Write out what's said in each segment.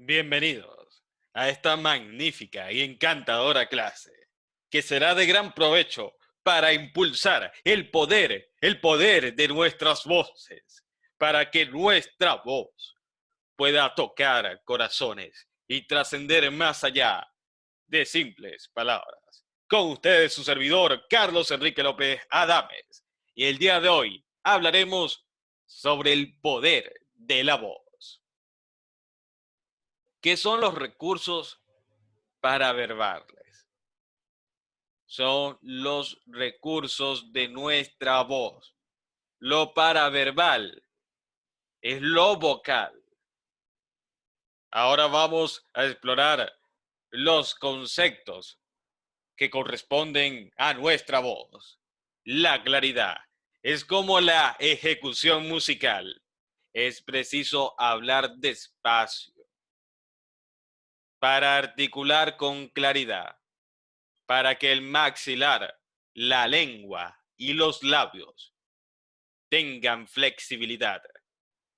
Bienvenidos a esta magnífica y encantadora clase, que será de gran provecho para impulsar el poder de nuestras voces, para que nuestra voz pueda tocar corazones y trascender más allá de simples palabras. Con ustedes su servidor, Carlos Enrique López Adames, y el día de hoy hablaremos sobre el poder de la voz. ¿Qué son los recursos paraverbales? Son los recursos de nuestra voz. Lo paraverbal es lo vocal. Ahora vamos a explorar los conceptos que corresponden a nuestra voz. La claridad es como la ejecución musical. Es preciso hablar despacio para articular con claridad, para que el maxilar, la lengua y los labios tengan flexibilidad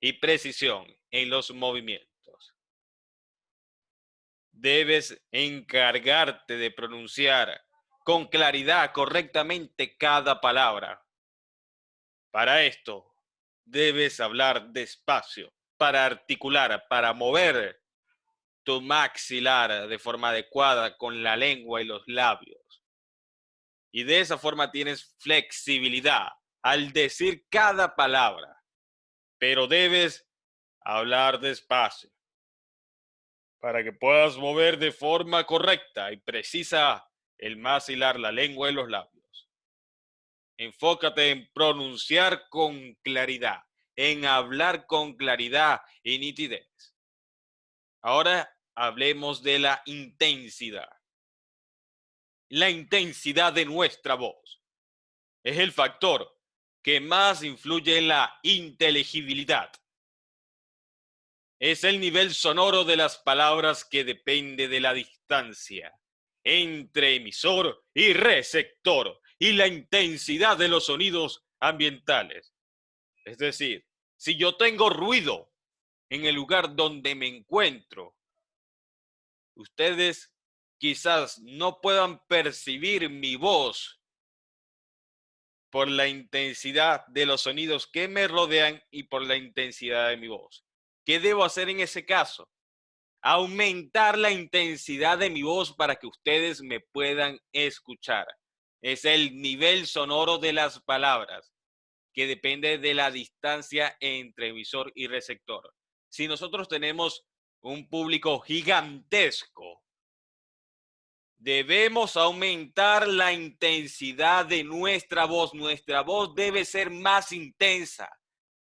y precisión en los movimientos. Debes encargarte de pronunciar con claridad correctamente cada palabra. Para esto, debes hablar despacio, para articular, para mover tu maxilar de forma adecuada con la lengua y los labios. Y de esa forma tienes flexibilidad al decir cada palabra, pero debes hablar despacio para que puedas mover de forma correcta y precisa el maxilar, la lengua y los labios. Enfócate en pronunciar con claridad, en hablar con claridad y nitidez. Ahora hablemos de la intensidad. La intensidad de nuestra voz es el factor que más influye en la inteligibilidad. Es el nivel sonoro de las palabras que depende de la distancia entre emisor y receptor y la intensidad de los sonidos ambientales. Es decir, si yo tengo ruido en el lugar donde me encuentro, ustedes quizás no puedan percibir mi voz por la intensidad de los sonidos que me rodean y por la intensidad de mi voz. ¿Qué debo hacer en ese caso? Aumentar la intensidad de mi voz para que ustedes me puedan escuchar. Es el nivel sonoro de las palabras, que depende de la distancia entre emisor y receptor. Si nosotros tenemos un público gigantesco, debemos aumentar la intensidad de nuestra voz. Nuestra voz debe ser más intensa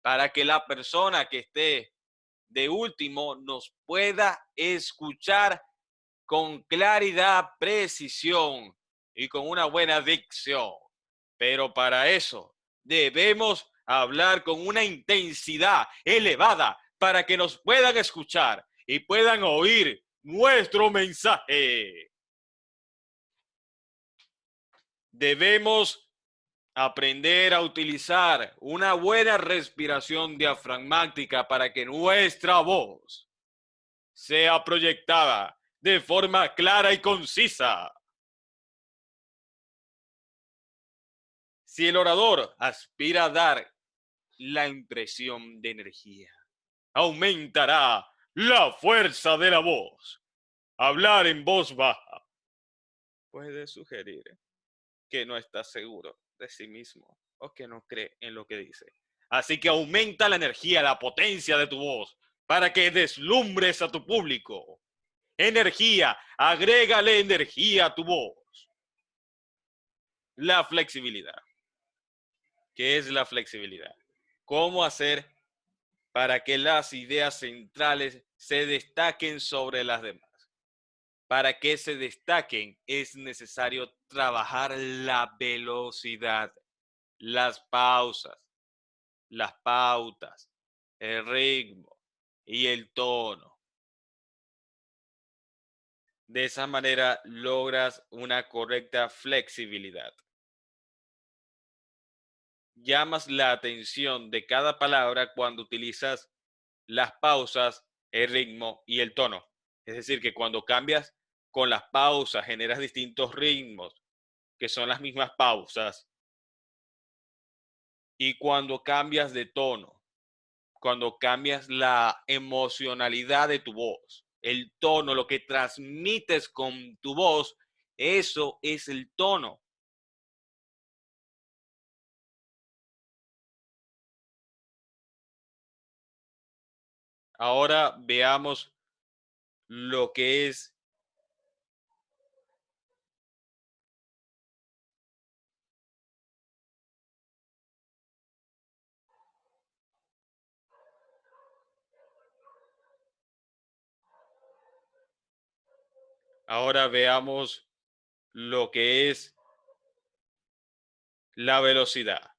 para que la persona que esté de último nos pueda escuchar con claridad, precisión y con una buena dicción. Pero para eso debemos hablar con una intensidad elevada para que nos puedan escuchar y puedan oír nuestro mensaje. Debemos aprender a utilizar una buena respiración diafragmática para que nuestra voz sea proyectada de forma clara y concisa. Si el orador aspira a dar la impresión de energía, aumentará la fuerza de la voz. Hablar en voz baja puede sugerir que no está seguro de sí mismo o que no cree en lo que dice. Así que aumenta la energía, la potencia de tu voz para que deslumbres a tu público. Energía, agrégale energía a tu voz. La flexibilidad. ¿Qué es la flexibilidad? ¿Cómo hacer para que las ideas centrales se destaquen sobre las demás? Para que se destaquen es necesario trabajar la velocidad, las pausas, las pautas, el ritmo y el tono. De esa manera logras una correcta flexibilidad. Llamas la atención de cada palabra cuando utilizas las pausas el ritmo y el tono. Es decir, que cuando cambias con las pausas, generas distintos ritmos, que son las mismas pausas. Y cuando cambias de tono, cuando cambias la emocionalidad de tu voz, el tono, lo que transmites con tu voz, eso es el tono. Ahora veamos lo que es ahora veamos lo que es la velocidad.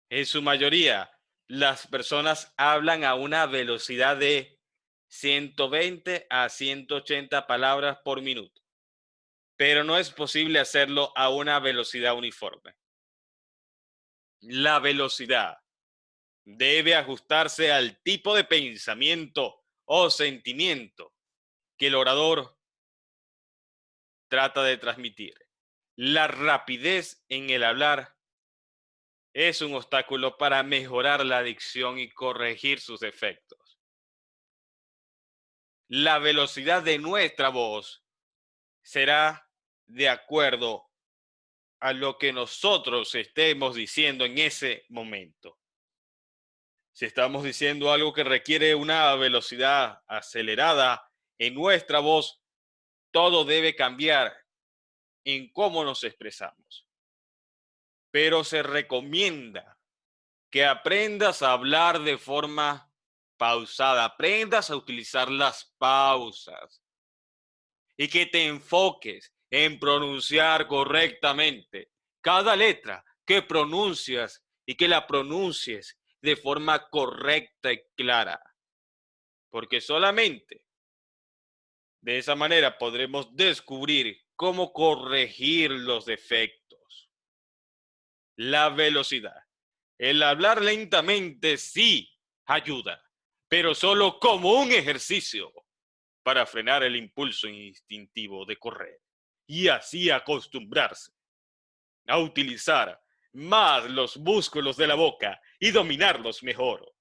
En su mayoría, las personas hablan a una velocidad de 120 a 180 palabras por minuto, pero no es posible hacerlo a una velocidad uniforme. La velocidad debe ajustarse al tipo de pensamiento o sentimiento que el orador trata de transmitir. La rapidez en el hablar es un obstáculo para mejorar la dicción y corregir sus efectos. La velocidad de nuestra voz será de acuerdo a lo que nosotros estemos diciendo en ese momento. Si estamos diciendo algo que requiere una velocidad acelerada en nuestra voz, todo debe cambiar en cómo nos expresamos. Pero se recomienda que aprendas a hablar de forma pausada, aprendas a utilizar las pausas y que te enfoques en pronunciar correctamente cada letra que pronuncias y que la pronuncies de forma correcta y clara, porque solamente de esa manera podremos descubrir cómo corregir los defectos. La velocidad. El hablar lentamente sí ayuda, pero solo como un ejercicio para frenar el impulso instintivo de correr y así acostumbrarse a utilizar más los músculos de la boca y dominarlos mejor.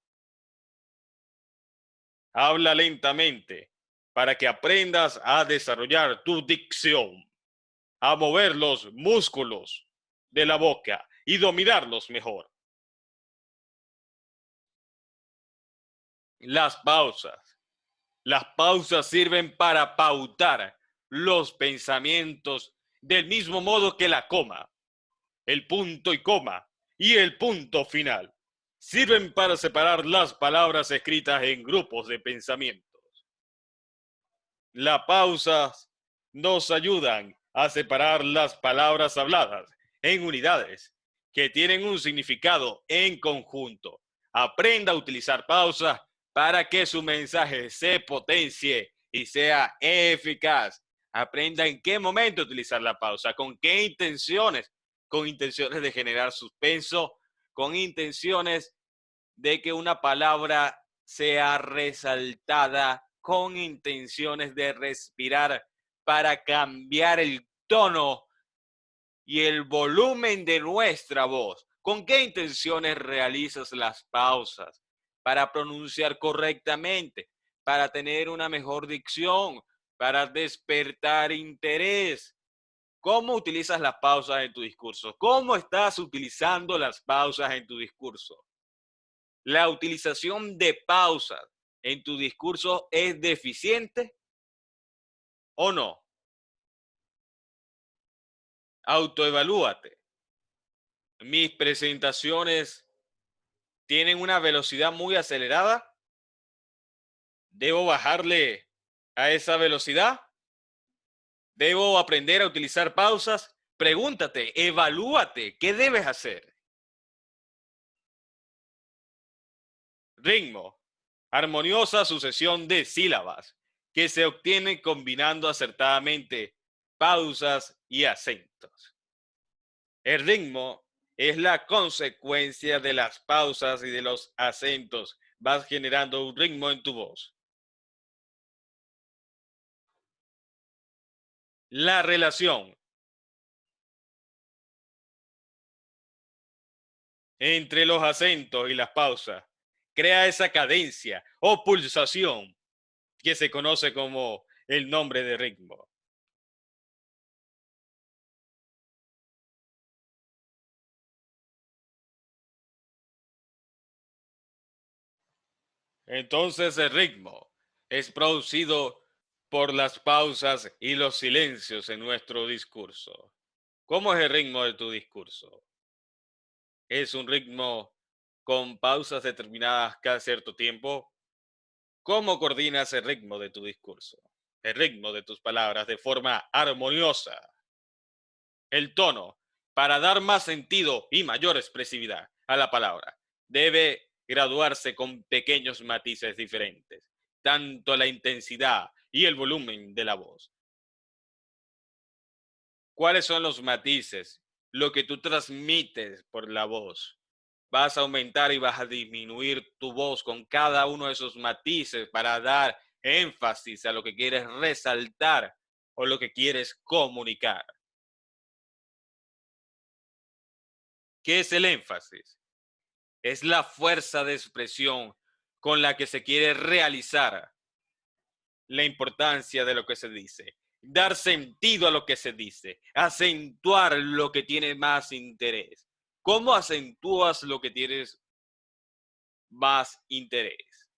Habla lentamente para que aprendas a desarrollar tu dicción, a mover los músculos de la boca y dominarlos mejor. Las pausas. Las pausas sirven para pautar los pensamientos del mismo modo que la coma, el punto y coma y el punto final. Sirven para separar las palabras escritas en grupos de pensamientos. Las pausas nos ayudan a separar las palabras habladas en unidades que tienen un significado en conjunto. Aprenda a utilizar pausas para que su mensaje se potencie y sea eficaz. Aprenda en qué momento utilizar la pausa, con qué intenciones, con intenciones de generar suspenso, con intenciones de que una palabra sea resaltada, con intenciones de respirar para cambiar el tono y el volumen de nuestra voz. ¿Con qué intenciones realizas las pausas? Para pronunciar correctamente, para tener una mejor dicción, para despertar interés. ¿Cómo utilizas las pausas en tu discurso? ¿Cómo estás utilizando las pausas en tu discurso? ¿La utilización de pausas en tu discurso es deficiente o no? Autoevalúate. Mis presentaciones tienen una velocidad muy acelerada. ¿Debo bajarle a esa velocidad? ¿Debo aprender a utilizar pausas? Pregúntate, evalúate, ¿qué debes hacer? Ritmo. Armoniosa sucesión de sílabas que se obtiene combinando acertadamente pausas y acentos. El ritmo es la consecuencia de las pausas y de los acentos. Vas generando un ritmo en tu voz. La relación entre los acentos y las pausas crea esa cadencia o pulsación que se conoce como el nombre de ritmo. Entonces el ritmo es producido por las pausas y los silencios en nuestro discurso. ¿Cómo es el ritmo de tu discurso? ¿Es un ritmo con pausas determinadas cada cierto tiempo? ¿Cómo coordinas el ritmo de tu discurso? El ritmo de tus palabras de forma armoniosa. El tono, para dar más sentido y mayor expresividad a la palabra, debe graduarse con pequeños matices diferentes, tanto la intensidad y el volumen de la voz. ¿Cuáles son los matices? Lo que tú transmites por la voz. Vas a aumentar y vas a disminuir tu voz con cada uno de esos matices para dar énfasis a lo que quieres resaltar o lo que quieres comunicar. ¿Qué es el énfasis? Es la fuerza de expresión con la que se quiere realizar la importancia de lo que se dice, dar sentido a lo que se dice, acentuar lo que tiene más interés. ¿Cómo acentúas lo que tienes más interés?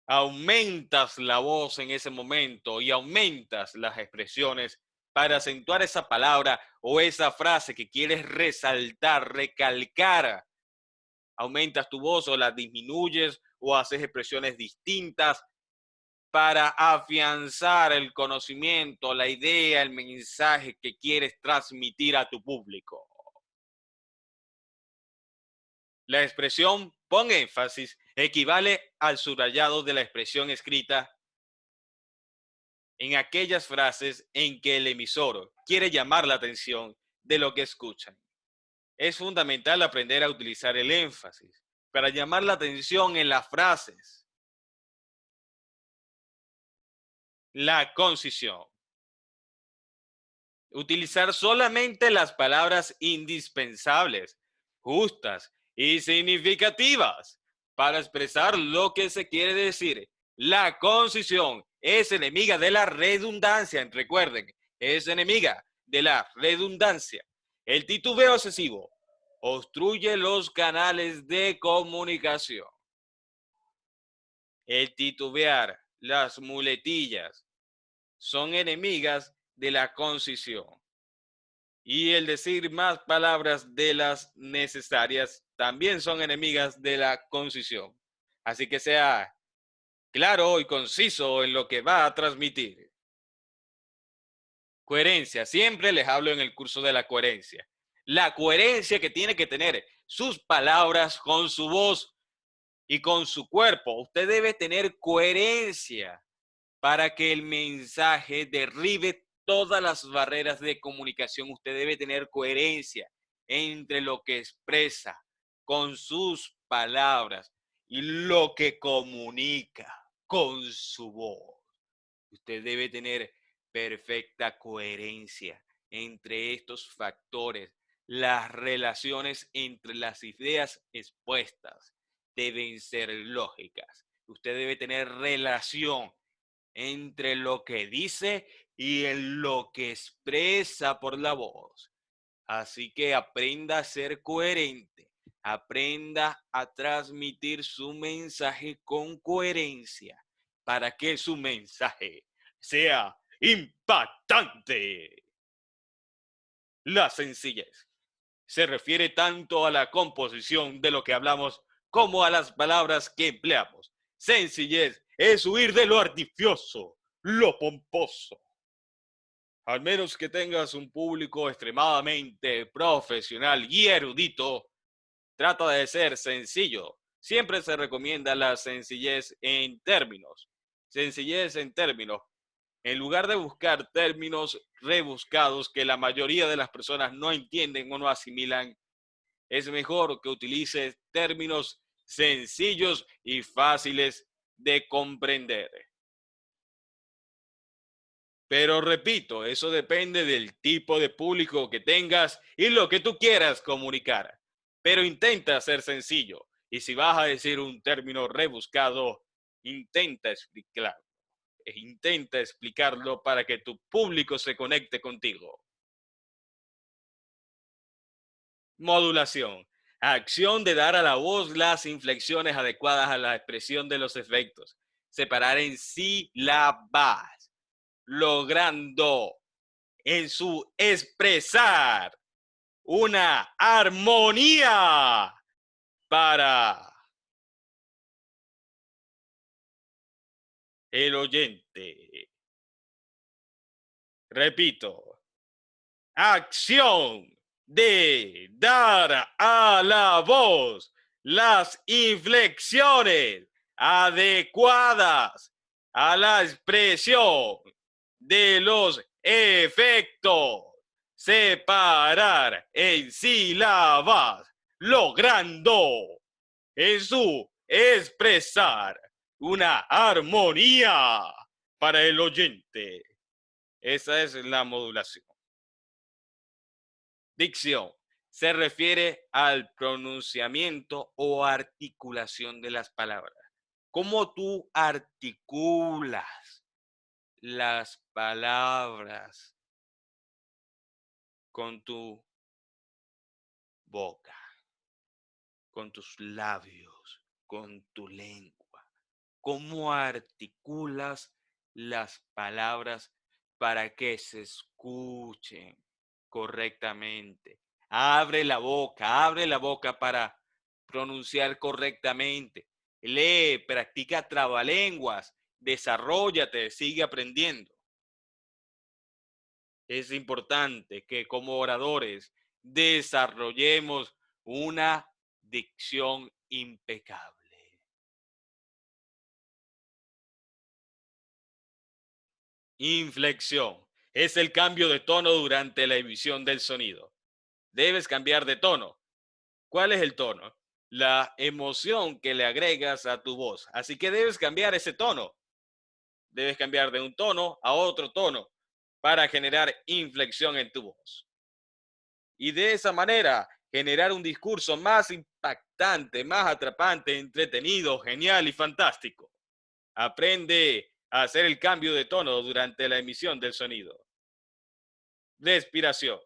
Aumentas la voz en ese momento y aumentas las expresiones para acentuar esa palabra o esa frase que quieres resaltar, recalcar. Aumentas tu voz o la disminuyes o haces expresiones distintas para afianzar el conocimiento, la idea, el mensaje que quieres transmitir a tu público. La expresión pon énfasis equivale al subrayado de la expresión escrita en aquellas frases en que el emisor quiere llamar la atención de lo que escuchan. Es fundamental aprender a utilizar el énfasis para llamar la atención en las frases. La concisión. Utilizar solamente las palabras indispensables, justas y significativas para expresar lo que se quiere decir. La concisión es enemiga de la redundancia, recuerden, es enemiga de la redundancia. El titubeo excesivo obstruye los canales de comunicación. El titubear, las muletillas, son enemigas de la concisión. Y el decir más palabras de las necesarias también son enemigas de la concisión. Así que sea claro y conciso en lo que va a transmitir. Coherencia. Siempre les hablo en el curso de la coherencia. La coherencia que tiene que tener sus palabras con su voz y con su cuerpo. Usted debe tener coherencia para que el mensaje derribe todas las barreras de comunicación. Usted debe tener coherencia entre lo que expresa con sus palabras y lo que comunica con su voz. Usted debe tener perfecta coherencia entre estos factores. Las relaciones entre las ideas expuestas deben ser lógicas. Usted debe tener relación entre lo que dice y en lo que expresa por la voz. Así que aprenda a ser coherente, aprenda a transmitir su mensaje con coherencia para que su mensaje sea impactante. La sencillez se refiere tanto a la composición de lo que hablamos como a las palabras que empleamos. Sencillez es huir de lo artificioso, lo pomposo. Al menos que tengas un público extremadamente profesional y erudito, trata de ser sencillo. Siempre se recomienda la sencillez en términos. Sencillez en términos. En lugar de buscar términos rebuscados que la mayoría de las personas no entienden o no asimilan, es mejor que utilices términos sencillos y fáciles de comprender. Pero repito, eso depende del tipo de público que tengas y lo que tú quieras comunicar. Pero intenta ser sencillo. Y si vas a decir un término rebuscado, intenta explicarlo. Intenta explicarlo para que tu público se conecte contigo. Modulación. Acción de dar a la voz las inflexiones adecuadas a la expresión de los efectos. Separar en sílabas, logrando en su expresar una armonía para el oyente. Repito, acción de dar a la voz las inflexiones adecuadas a la expresión de los efectos. Separar en sílabas, logrando en su expresar una armonía para el oyente. Esa es la modulación. Dicción. Se refiere al pronunciamiento o articulación de las palabras. ¿Cómo tú articulas las palabras con tu boca, con tus labios, con tu lengua? ¿Cómo articulas las palabras para que se escuchen correctamente? Abre la boca para pronunciar correctamente. Lee, practica trabalenguas, desarróllate, sigue aprendiendo. Es importante que como oradores desarrollemos una dicción impecable. Inflexión. Es el cambio de tono durante la emisión del sonido. Debes cambiar de tono. ¿Cuál es el tono? La emoción que le agregas a tu voz. Así que debes cambiar ese tono. Debes cambiar de un tono a otro tono para generar inflexión en tu voz. Y de esa manera generar un discurso más impactante, más atrapante, entretenido, genial y fantástico. Aprende a hacer el cambio de tono durante la emisión del sonido. Respiración.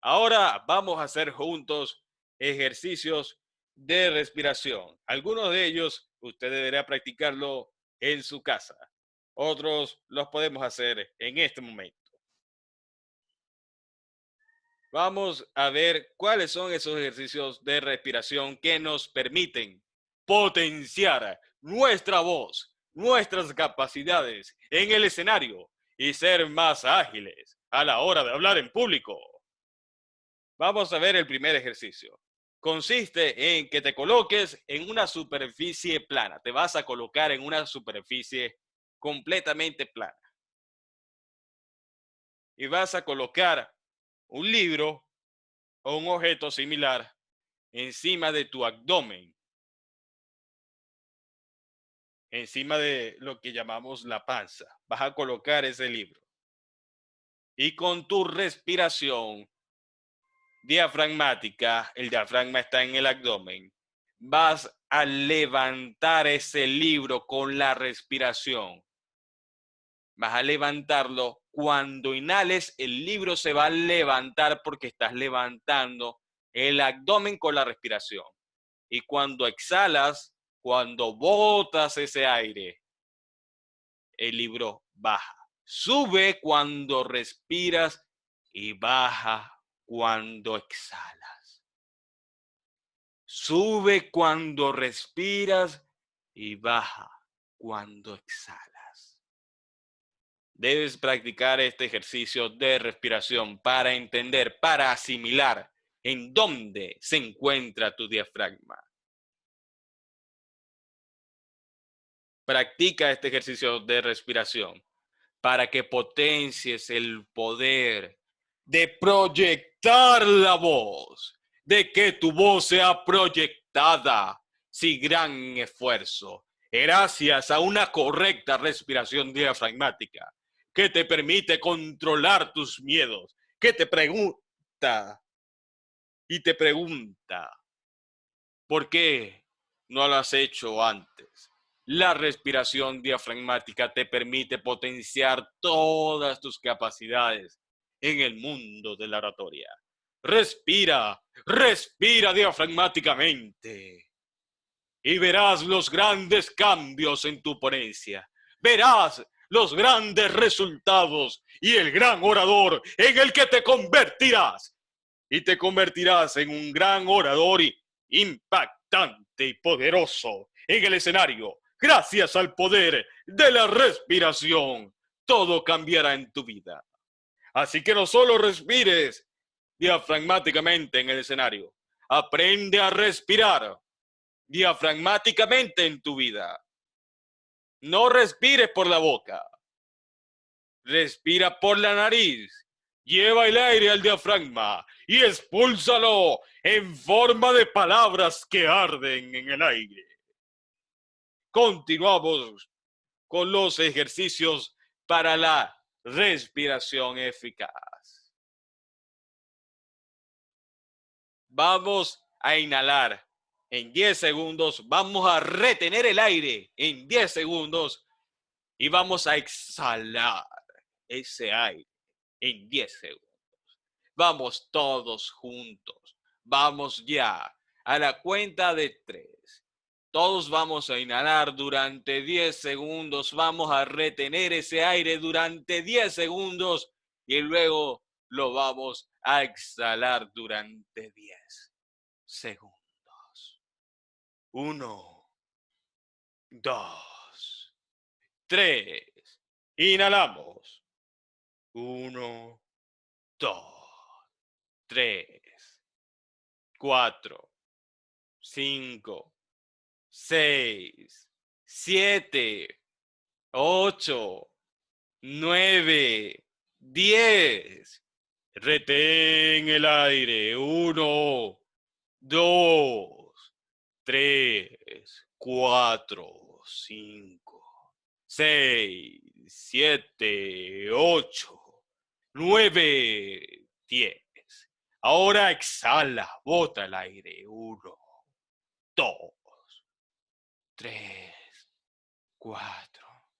Ahora vamos a hacer juntos ejercicios de respiración. Algunos de ellos usted deberá practicarlo en su casa. Otros los podemos hacer en este momento. Vamos a ver cuáles son esos ejercicios de respiración que nos permiten potenciar nuestra voz, nuestras capacidades en el escenario y ser más ágiles a la hora de hablar en público. Vamos a ver el primer ejercicio. Consiste en que te coloques en una superficie plana. Te vas a colocar en una superficie completamente plana. Y vas a colocar un libro o un objeto similar encima de tu abdomen, encima de lo que llamamos la panza. Vas a colocar ese libro. Y con tu respiración diafragmática, el diafragma está en el abdomen, vas a levantar ese libro con la respiración. Vas a levantarlo. Cuando inhales, el libro se va a levantar porque estás levantando el abdomen con la respiración. Y cuando exhalas, cuando botas ese aire, el libro baja. Sube cuando respiras y baja cuando exhalas. Sube cuando respiras y baja cuando exhalas. Debes practicar este ejercicio de respiración para entender, para asimilar en dónde se encuentra tu diafragma. Practica este ejercicio de respiración para que potencies el poder de proyectar la voz, de que tu voz sea proyectada sin gran esfuerzo, gracias a una correcta respiración diafragmática que te permite controlar tus miedos, que te pregunta y te pregunta, ¿por qué no lo has hecho antes? La respiración diafragmática te permite potenciar todas tus capacidades en el mundo de la oratoria. Respira, respira diafragmáticamente y verás los grandes cambios en tu ponencia. Verás los grandes resultados y el gran orador en el que te convertirás. Y te convertirás en un gran orador impactante y poderoso en el escenario. Gracias al poder de la respiración, todo cambiará en tu vida. Así que no solo respires diafragmáticamente en el escenario, aprende a respirar diafragmáticamente en tu vida. No respires por la boca, respira por la nariz. Lleva el aire al diafragma y expúlsalo en forma de palabras que arden en el aire. Continuamos con los ejercicios para la respiración eficaz. Vamos a inhalar en 10 segundos, vamos a retener el aire en 10 segundos y vamos a exhalar ese aire en 10 segundos. Vamos todos juntos. Vamos ya a la cuenta de 3. Todos vamos a inhalar durante 10 segundos. Vamos a retener ese aire durante 10 segundos y luego lo vamos a exhalar durante 10 segundos. 1, 2, 3. Inhalamos. 1, 2, 3, 4, 5, 6, 7, 8, 9, 10. Retén el aire. 1, 2, 3, 4, 5, 6, 7, 8, 9, 10. Ahora exhala, bota el aire. 1, 2, 3, 4,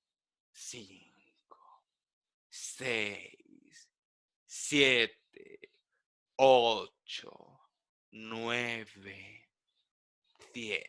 5, 6, 7, 8, 9, 10.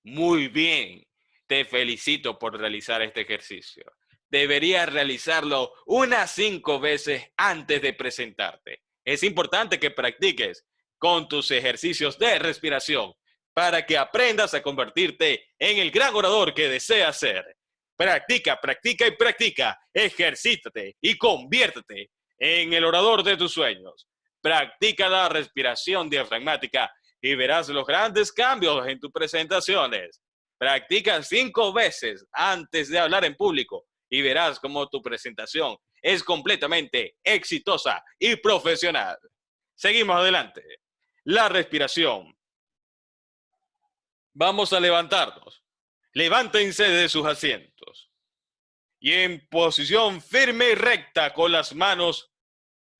Muy bien, te felicito por realizar este ejercicio. Deberías realizarlo unas 5 veces antes de presentarte. Es importante que practiques con tus ejercicios de respiración para que aprendas a convertirte en el gran orador que deseas ser. Practica, practica y practica. Ejercítate y conviértete en el orador de tus sueños. Practica la respiración diafragmática y verás los grandes cambios en tus presentaciones. Practica 5 veces antes de hablar en público y verás cómo tu presentación es completamente exitosa y profesional. Seguimos adelante. La respiración. Vamos a levantarnos. Levántense de sus asientos. Y en posición firme y recta con las manos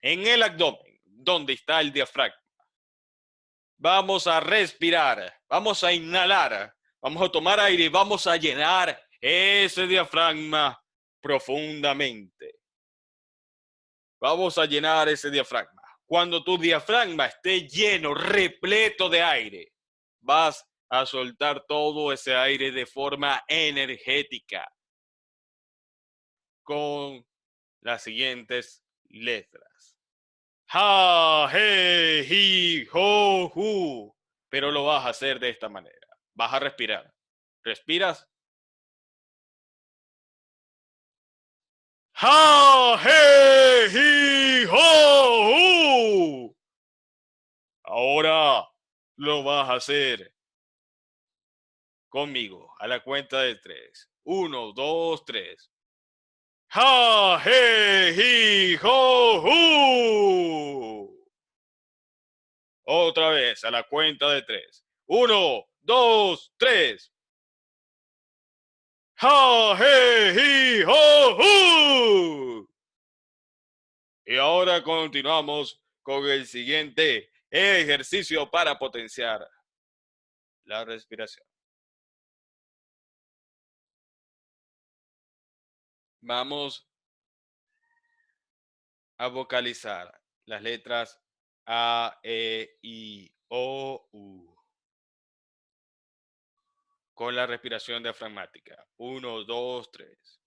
en el abdomen, donde está el diafragma. Vamos a respirar, vamos a inhalar, vamos a tomar aire y vamos a llenar ese diafragma profundamente. Vamos a llenar ese diafragma. Cuando tu diafragma esté lleno, repleto de aire, vas a soltar todo ese aire de forma energética con las siguientes letras. Ha, he, hi, ho, hu. Pero lo vas a hacer de esta manera. Vas a respirar. ¿Respiras? Ha, he, hi, ho, hu. Ahora lo vas a hacer conmigo a la cuenta de 3. 1, 2, 3. Ja, he, hi, ho, hu. Otra vez, a la cuenta de 3. 1, 2, 3. Ja, he, hi, ho, hu. Y ahora continuamos con el siguiente ejercicio para potenciar la respiración. Vamos a vocalizar las letras A, E, I, O, U con la respiración diafragmática. 1, 2, 3.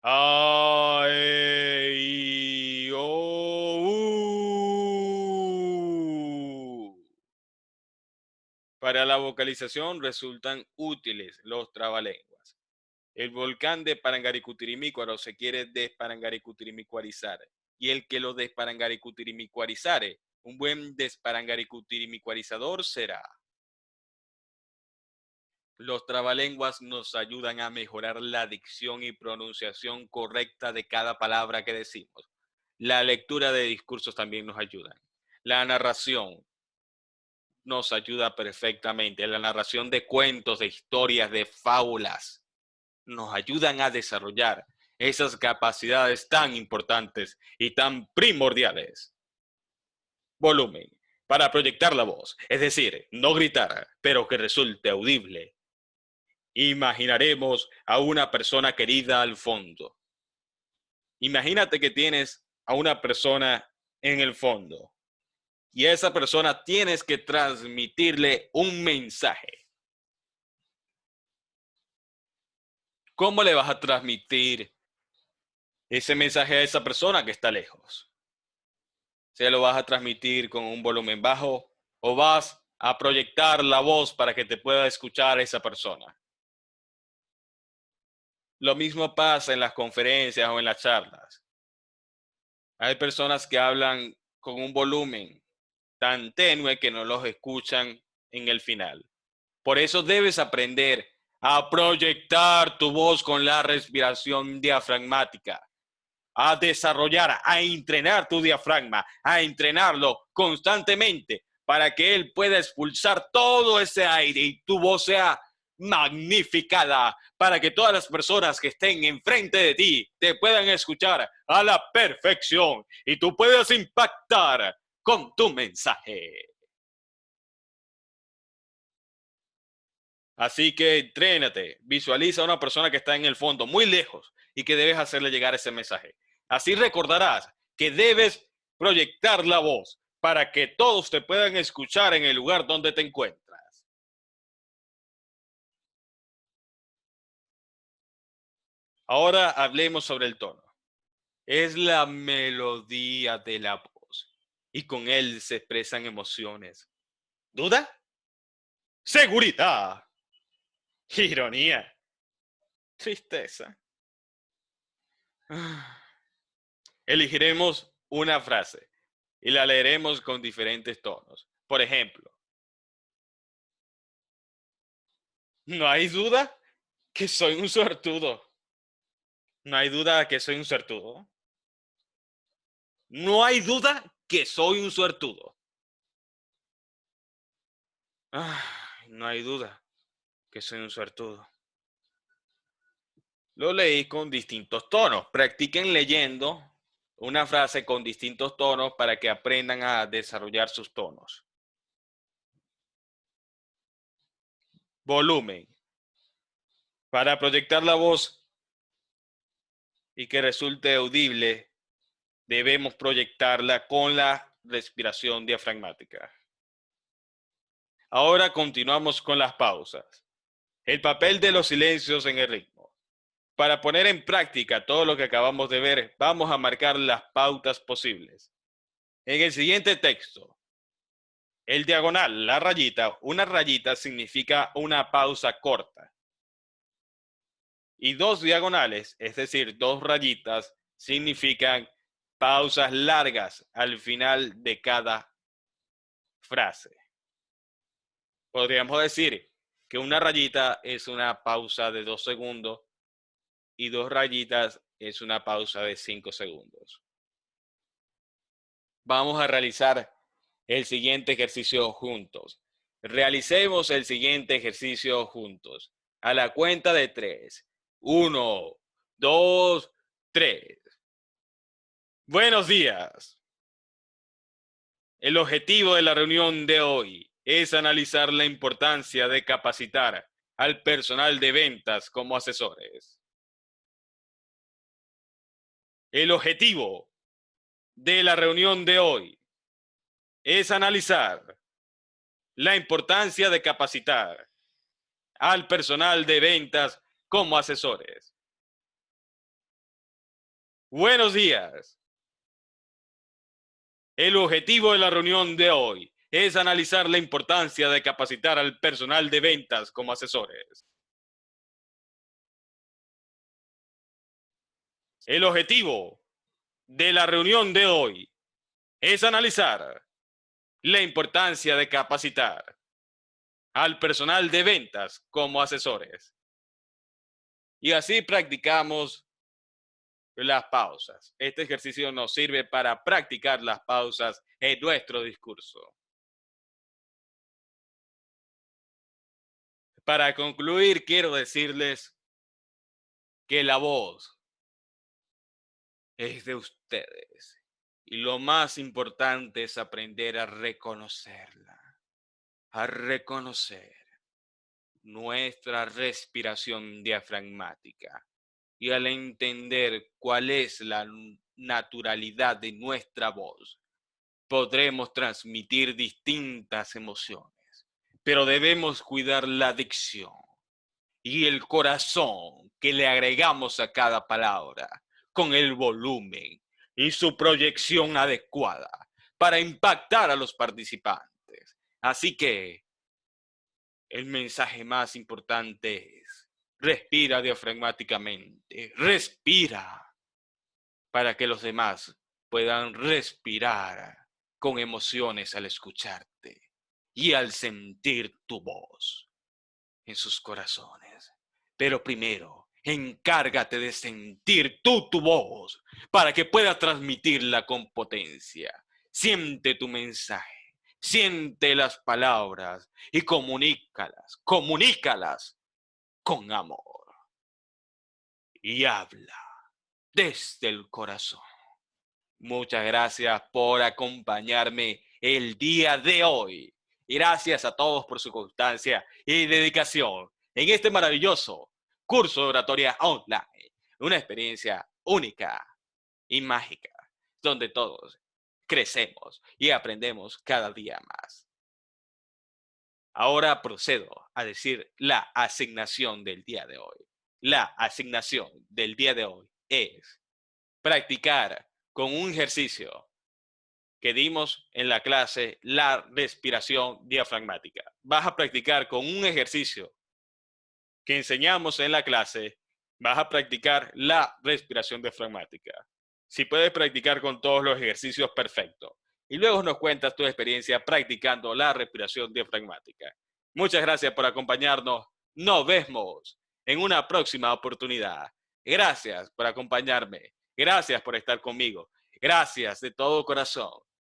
A, E, I, O, U. Para la vocalización resultan útiles los trabalenguas. El volcán de Parangaricutirimícuaro se quiere desparangaricutirimícuarizar. Y el que lo desparangaricutirimícuarizare, un buen desparangaricutirimícuarizador será. Los trabalenguas nos ayudan a mejorar la dicción y pronunciación correcta de cada palabra que decimos. La lectura de discursos también nos ayuda. La narración nos ayuda perfectamente. La narración de cuentos, de historias, de fábulas nos ayudan a desarrollar esas capacidades tan importantes y tan primordiales. Volumen, para proyectar la voz, es decir, no gritar, pero que resulte audible. Imaginaremos a una persona querida al fondo. Imagínate que tienes a una persona en el fondo y a esa persona tienes que transmitirle un mensaje. ¿Cómo le vas a transmitir ese mensaje a esa persona que está lejos? ¿Se lo vas a transmitir con un volumen bajo o vas a proyectar la voz para que te pueda escuchar esa persona? Lo mismo pasa en las conferencias o en las charlas. Hay personas que hablan con un volumen tan tenue que no los escuchan en el final. Por eso debes aprender a proyectar tu voz con la respiración diafragmática, a desarrollar, a entrenar tu diafragma, a entrenarlo constantemente para que él pueda expulsar todo ese aire y tu voz sea magnificada para que todas las personas que estén enfrente de ti te puedan escuchar a la perfección y tú puedas impactar con tu mensaje. Así que entrénate, visualiza a una persona que está en el fondo, muy lejos, y que debes hacerle llegar ese mensaje. Así recordarás que debes proyectar la voz para que todos te puedan escuchar en el lugar donde te encuentras. Ahora hablemos sobre el tono. Es la melodía de la voz y con él se expresan emociones. ¿Duda? Seguridad. Ironía. Tristeza. Elegiremos una frase y la leeremos con diferentes tonos. Por ejemplo, no hay duda que soy un suertudo. No hay duda que soy un suertudo. No hay duda que soy un suertudo. No hay duda que soy un suertudo. Lo leí con distintos tonos. Practiquen leyendo una frase con distintos tonos para que aprendan a desarrollar sus tonos. Volumen. Para proyectar la voz y que resulte audible, debemos proyectarla con la respiración diafragmática. Ahora continuamos con las pausas. El papel de los silencios en el ritmo. Para poner en práctica todo lo que acabamos de ver, vamos a marcar las pautas posibles. En el siguiente texto, el diagonal, la rayita, una rayita significa una pausa corta. Y dos diagonales, es decir, dos rayitas, significan pausas largas al final de cada frase. Podríamos decir que una rayita es una pausa de 2 segundos y dos rayitas es una pausa de 5 segundos. Vamos a realizar el siguiente ejercicio juntos. Realicemos el siguiente ejercicio juntos. A la cuenta de 3. 1, 2, 3. Buenos días. El objetivo de la reunión de hoy es analizar la importancia de capacitar al personal de ventas como asesores. El objetivo de la reunión de hoy es analizar la importancia de capacitar al personal de ventas como asesores. Buenos días. El objetivo de la reunión de hoy es analizar la importancia de capacitar al personal de ventas como asesores. El objetivo de la reunión de hoy es analizar la importancia de capacitar al personal de ventas como asesores. Y así practicamos las pausas. Este ejercicio nos sirve para practicar las pausas en nuestro discurso. Para concluir, quiero decirles que la voz es de ustedes. Y lo más importante es aprender a reconocerla, a reconocer nuestra respiración diafragmática. Y al entender cuál es la naturalidad de nuestra voz, podremos transmitir distintas emociones, pero debemos cuidar la dicción y el corazón que le agregamos a cada palabra, con el volumen y su proyección adecuada para impactar a los participantes. Así que el mensaje más importante es: respira diafragmáticamente, respira para que los demás puedan respirar con emociones al escucharte y al sentir tu voz en sus corazones. Pero primero, encárgate de sentir tú tu voz para que puedas transmitirla con potencia. Siente tu mensaje, siente las palabras y comunícalas con amor. Y habla desde el corazón. Muchas gracias por acompañarme el día de hoy. Y gracias a todos por su constancia y dedicación en este maravilloso curso de oratoria online. Una experiencia única y mágica, donde todos crecemos y aprendemos cada día más. Ahora procedo a decir la asignación del día de hoy. La asignación del día de hoy es practicar con un ejercicio que dimos en la clase, la respiración diafragmática. Vas a practicar con un ejercicio que enseñamos en la clase, vas a practicar la respiración diafragmática. Si puedes practicar con todos los ejercicios, perfecto. Y luego nos cuentas tu experiencia practicando la respiración diafragmática. Muchas gracias por acompañarnos. Nos vemos en una próxima oportunidad. Gracias por acompañarme. Gracias por estar conmigo. Gracias de todo corazón.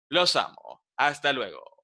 Los amo. Hasta luego.